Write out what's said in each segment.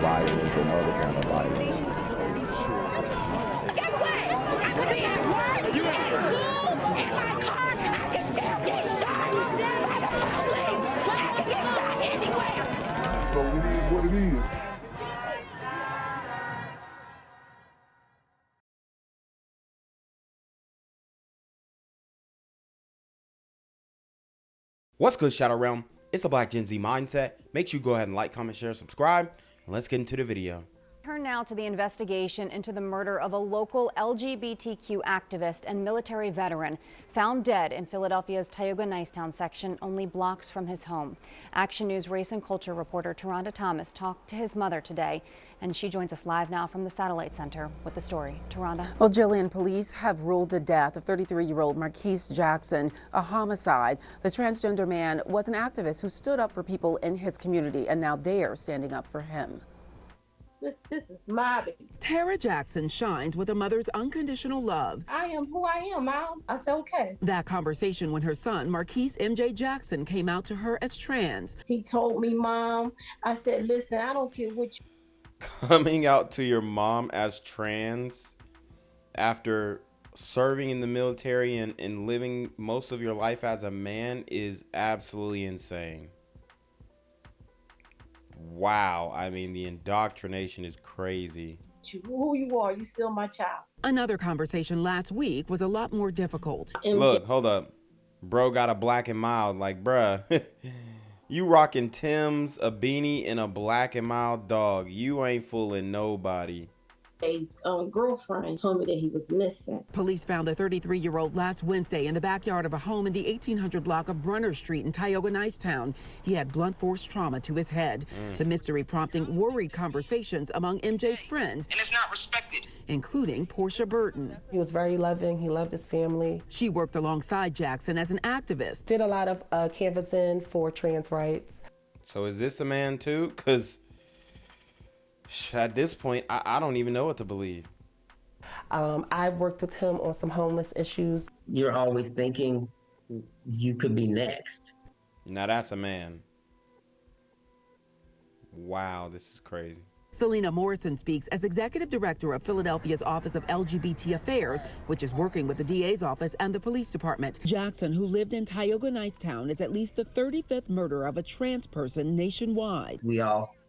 violence and other kind of violence. Get away! I could be at work, at school, in my car, and I can still get shot by the police. But I can get shot anywhere. So it is what it is. What's good, Shadow Realm? It's a Black Gen Z mindset. Make sure you go ahead and like, comment, share, subscribe, and let's get into the video. Turn now to the investigation into the murder of a local LGBTQ activist and military veteran found dead in Philadelphia's Tioga Nicetown section, only blocks from his home. Action News race and culture reporter Taronda Thomas talked to his mother today, and she joins us live now from the Satellite Center with the story. Taronda. Well, Jillian, police have ruled the death of 33-year-old Marquise Jackson a homicide. The transgender man was an activist who stood up for people in his community, and now they're standing up for him. This is my baby. Tara Jackson shines with a mother's unconditional love. I am who I am, Mom. I said, okay. That conversation when her son, Marquise MJ Jackson, came out to her as trans. He told me, Mom, I said, listen, I don't care what you... Coming out to your mom as trans after serving in the military and living most of your life as a man is absolutely insane. Wow, I mean, the indoctrination is crazy. Who you are, you still my child. Another conversation last week was a lot more difficult. Look, hold up. Bro got a black and mild. Like, bruh, you rocking Tim's, a beanie, and a black and mild dog. You ain't fooling nobody. His girlfriend told me that he was missing. Police found the 33-year-old last Wednesday in the backyard of a home in the 1800 block of Brunner Street in Tioga Nicetown. He had blunt force trauma to his head. The mystery prompting worried conversations among MJ's friends. And it's not respected. Including Portia Burton. He was very loving. He loved his family. She worked alongside Jackson as an activist. Did a lot of canvassing for trans rights. So is this a man too? Because at this point, I don't even know what to believe. I worked with him on some homeless issues. You're always thinking you could be next. Now that's a man. Wow, this is crazy. Selena Morrison speaks as executive director of Philadelphia's Office of LGBT Affairs, which is working with the DA's office and the police department. Jackson, who lived in Tioga Nicetown, is at least the 35th murder of a trans person nationwide. We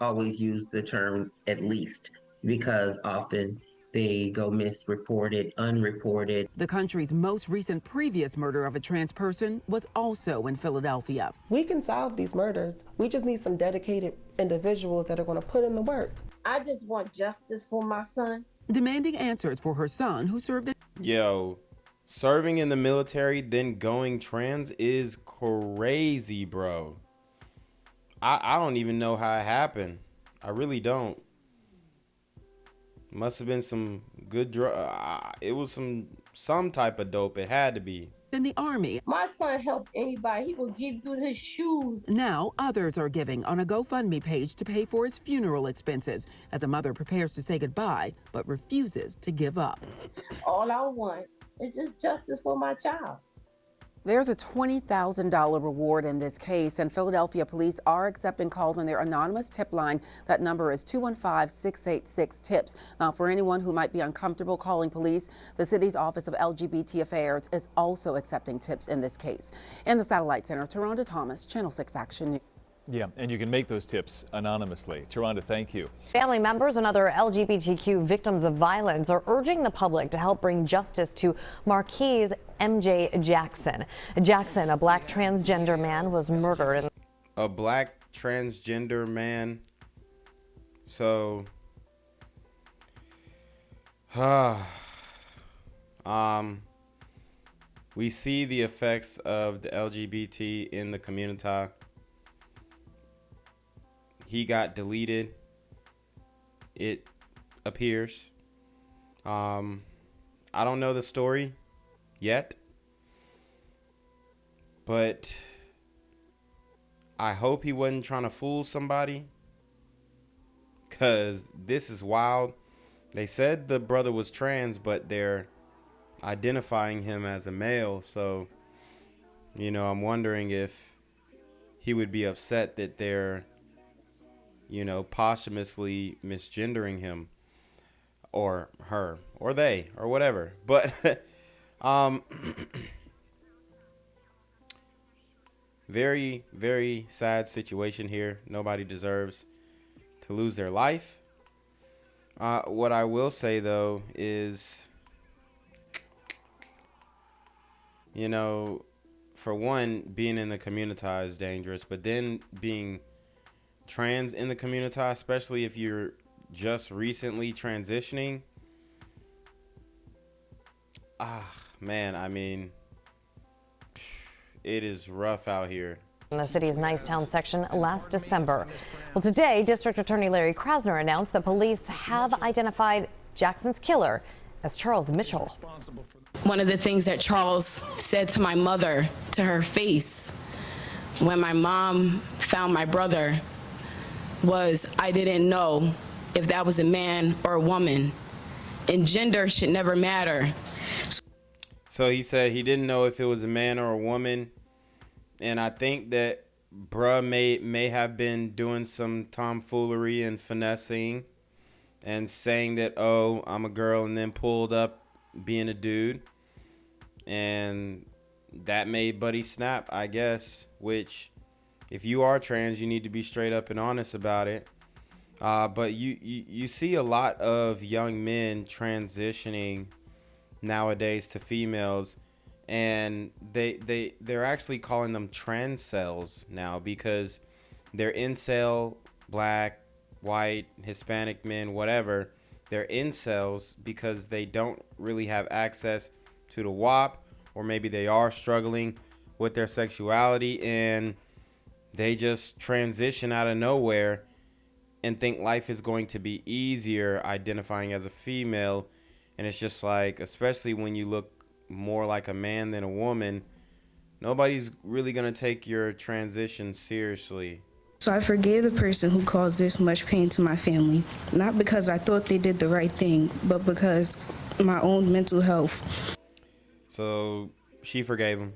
always use the term at least because often they go misreported, unreported. The country's most recent previous murder of a trans person was also in Philadelphia. We can solve these murders. We just need some dedicated individuals that are going to put in the work. I just want justice for my son. Demanding answers for her son, who served in... Yo, serving in the military, then going trans is crazy, bro. I don't even know how it happened. I really don't. Must have been some good drug. It was some type of dope. It had to be. In the Army. My son helped anybody. He will give you his shoes. Now others are giving on a GoFundMe page to pay for his funeral expenses as a mother prepares to say goodbye but refuses to give up. All I want is just justice for my child. There's a $20,000 reward in this case, and Philadelphia police are accepting calls on their anonymous tip line. That number is 215-686-TIPS. Now, for anyone who might be uncomfortable calling police, the city's Office of LGBT Affairs is also accepting tips in this case. In the Satellite Center, Taronda Thomas, Channel 6 Action News. Yeah, and you can make those tips anonymously. Taronda, thank you. Family members and other LGBTQ victims of violence are urging the public to help bring justice to Marquise MJ Jackson. Jackson, a black transgender man, was murdered. A black transgender man. So, we see the effects of the LGBT in the community. He got deleted, it appears. I don't know the story yet, but I hope he wasn't trying to fool somebody, because this is wild. They said the brother was trans, but they're identifying him as a male. So, you know, I'm wondering if he would be upset that they're you know, posthumously misgendering him or her or they or whatever. But very, very sad situation here. Nobody deserves to lose their life. What I will say, though, is, you know, for one, being in the community is dangerous, but then being trans in the community, especially if you're just recently transitioning, man, I mean, it is rough out here. In the city's Nicetown section last December. Well, today, District Attorney Larry Krasner announced that police have identified Jackson's killer as Charles Mitchell. One of the things that Charles said to my mother to her face when my mom found my brother was, "I didn't know if that was a man or a woman, and gender should never matter." So he said he didn't know if it was a man or a woman. And I think that bruh may have been doing some tomfoolery and finessing and saying that, oh, I'm a girl, and then pulled up being a dude. And that made Buddy snap, I guess, which if you are trans, you need to be straight up and honest about it. But you see a lot of young men transitioning nowadays to females, and they're actually calling them transcels now because they're incel, black, white, Hispanic men, whatever. They're incels because they don't really have access to the WAP, or maybe they are struggling with their sexuality and they just transition out of nowhere and think life is going to be easier identifying as a female. And it's just like, especially when you look more like a man than a woman, nobody's really going to take your transition seriously. So I forgave the person who caused this much pain to my family, not because I thought they did the right thing, but because my own mental health. So she forgave him.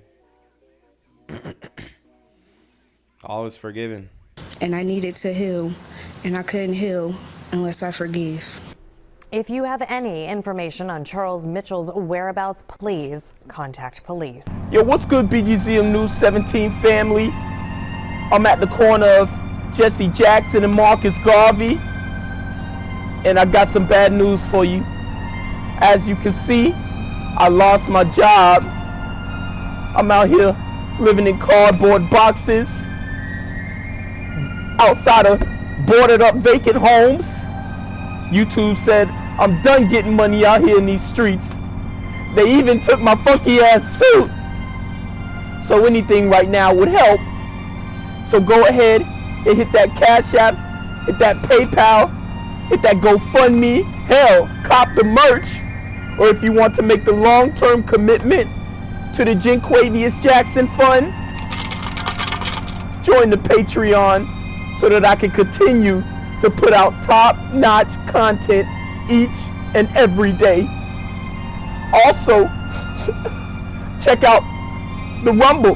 All is forgiven. And I needed to heal, and I couldn't heal unless I forgave. If you have any information on Charles Mitchell's whereabouts, please contact police. Yo, what's good, BGZM News 17 family? I'm at the corner of Jesse Jackson and Marcus Garvey, and I got some bad news for you. As you can see, I lost my job. I'm out here living in cardboard boxes outside of boarded up vacant homes. YouTube said I'm done getting money out here in these streets. They even took my funky ass suit. So anything right now would help. So go ahead and hit that Cash App, hit that PayPal, hit that GoFundMe. Hell, cop the merch. Or if you want to make the long-term commitment to the Jinquavius Jackson Fund, join the Patreon so that I can continue to put out top-notch content each and every day. Also, check out the Rumble,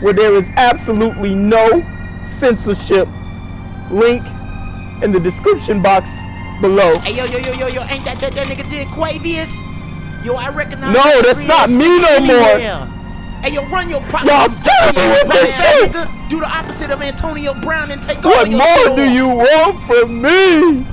where there is absolutely no censorship. Link in the description box below. Hey, yo, ain't that nigga Jinquavius? Yo, I recognize. No, that's not me no more. Hey, yo, run your pocket. Y'all terrible with this shit. Do the opposite of Antonio Brown and take over What your more store. do you want from me?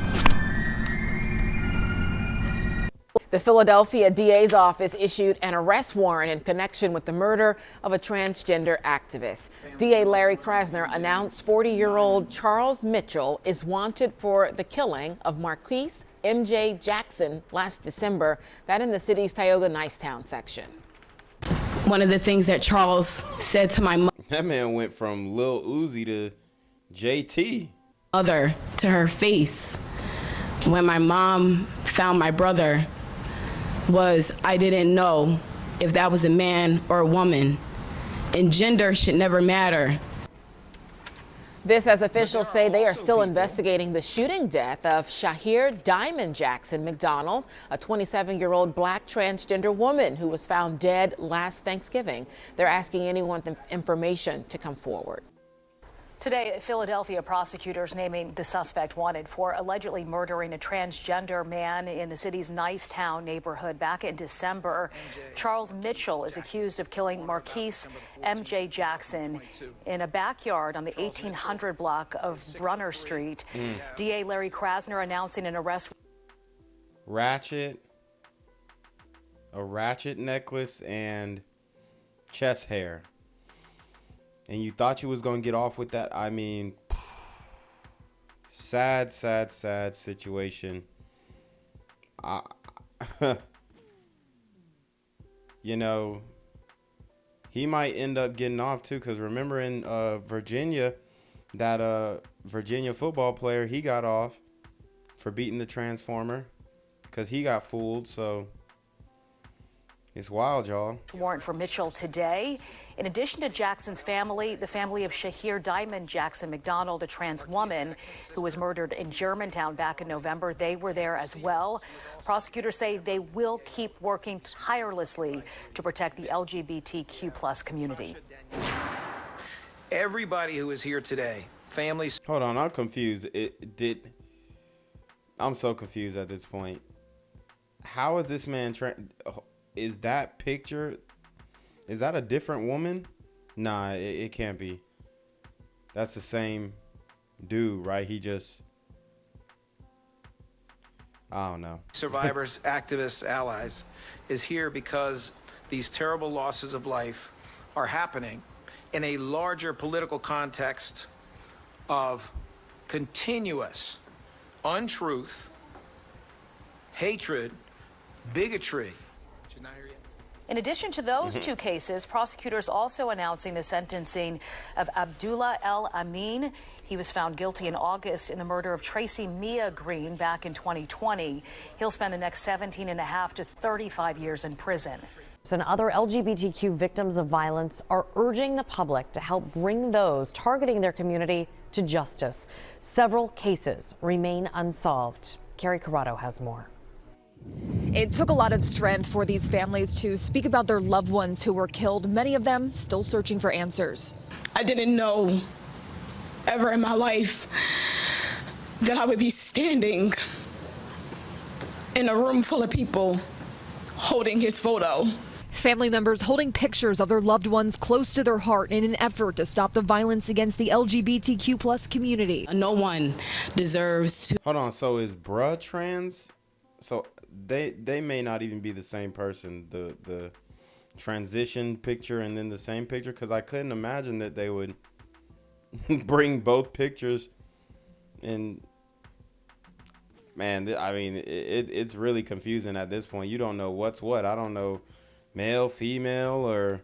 The Philadelphia DA's office issued an arrest warrant in connection with the murder of a transgender activist. DA Larry Krasner announced 40-year-old Charles Mitchell is wanted for the killing of Marquise MJ Jackson last December, that in the city's Tioga Nicetown section. One of the things that Charles said to my That man went from Lil Uzi to JT. mother to her face when my mom found my brother was, "I didn't know if that was a man or a woman, and gender should never matter." This as officials say they are still investigating the shooting death of Shahir Diamond Jackson McDonald, a 27-year-old black transgender woman who was found dead last Thanksgiving. They're asking anyone with information to come forward. Today, Philadelphia prosecutors naming the suspect wanted for allegedly murdering a transgender man in the city's Nicetown neighborhood back in December. Charles Mitchell is accused of killing Marquise MJ Jackson in a backyard on the 1800 block of Brunner Street. DA Larry Krasner announcing an arrest. A ratchet necklace and chest hair. And you thought you was going to get off with that? I mean, sad situation. You know, he might end up getting off too, because remember in Virginia, that Virginia football player, he got off for beating the Transformer because he got fooled. So it's wild, y'all. Warrant for Mitchell today. In addition to Jackson's family, the family of Shahir Diamond Jackson McDonald, a trans woman who was murdered in Germantown back in November, they were there as well. Prosecutors say they will keep working tirelessly to protect the LGBTQ+ community. Everybody who is here today, families. Hold on, I'm confused. I'm so confused at this point. How is this man is that picture? Is that a different woman? Nah, it can't be. That's the same dude, right? He just, I don't know. Survivors, activists, allies is here because these terrible losses of life are happening in a larger political context of continuous untruth, hatred, bigotry. In addition to those two cases, prosecutors also announcing the sentencing of Abdullah El Amin. He was found guilty in August in the murder of Tracy Mia Green back in 2020. He'll spend the next 17.5 to 35 years in prison. And other LGBTQ victims of violence are urging the public to help bring those targeting their community to justice. Several cases remain unsolved. Carrie Corrado has more. It took a lot of strength for these families to speak about their loved ones who were killed, many of them still searching for answers. I didn't know ever in my life that I would be standing in a room full of people holding his photo. Family members holding pictures of their loved ones close to their heart in an effort to stop the violence against the LGBTQ+ community. No one deserves to. Hold on, so is bruh trans? So they may not even be the same person, the transition picture and then the same picture, because I couldn't imagine that they would bring both pictures. And man, I mean, it's really confusing at this point. You don't know what's what. I don't know, male, female, or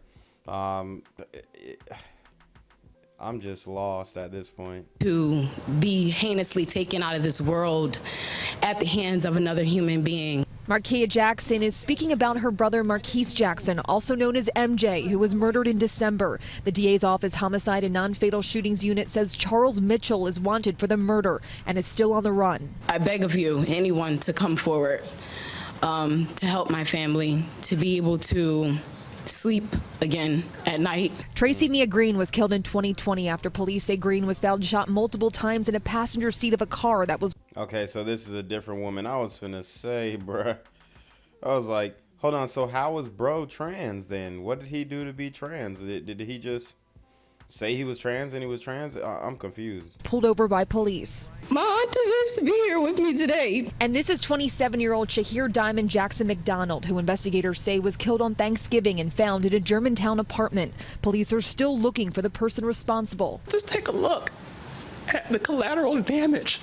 I'm just lost at this point. To be heinously taken out of this world at the hands of another human being. Marquise Jackson is speaking about her brother Marquise Jackson, also known as MJ, who was murdered in December. The DA's office homicide and non-fatal shootings unit says Charles Mitchell is wanted for the murder and is still on the run. I beg of you, anyone, to come forward to help my family, to be able to sleep again at night. Tracy Mia Green was killed in 2020 after police say Green was found shot multiple times in a passenger seat of a car that was. Okay, so this is a different woman. I was finna say, bruh. I was like, hold on, so how was bro trans then? What did he do to be trans? Did he just say he was trans and he was trans? I'm confused. Pulled over by police. My aunt deserves to be here with me today. And this is 27-year-old Shahir Diamond Jackson McDonald, who investigators say was killed on Thanksgiving and found in a Germantown apartment. Police are still looking for the person responsible. Just take a look at the collateral damage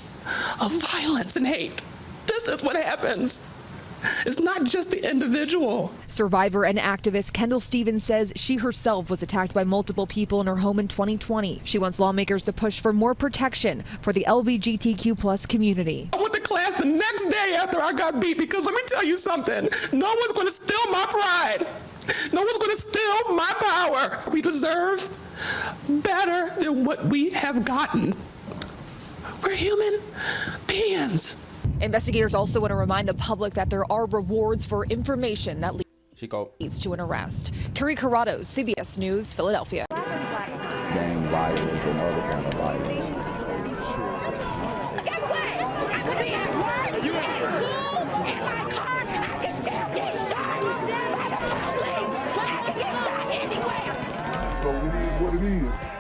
of violence and hate. This is what happens. It's not just the individual. Survivor and activist Kendall Stevens says she herself was attacked by multiple people in her home in 2020. She wants lawmakers to push for more protection for the LGBTQ+ community. I went to class the next day after I got beat because let me tell you something. No one's going to steal my pride. No one's going to steal my power. We deserve better than what we have gotten. We're human beings. Investigators also want to remind the public that there are rewards for information that leads to an arrest. Carrie Corrado, CBS News, Philadelphia. Gang violence and other kind of violence. Guess what? I could be at work, at school, in my car, and I can still get shot by the police. But I can get shot anywhere. So it is what it is.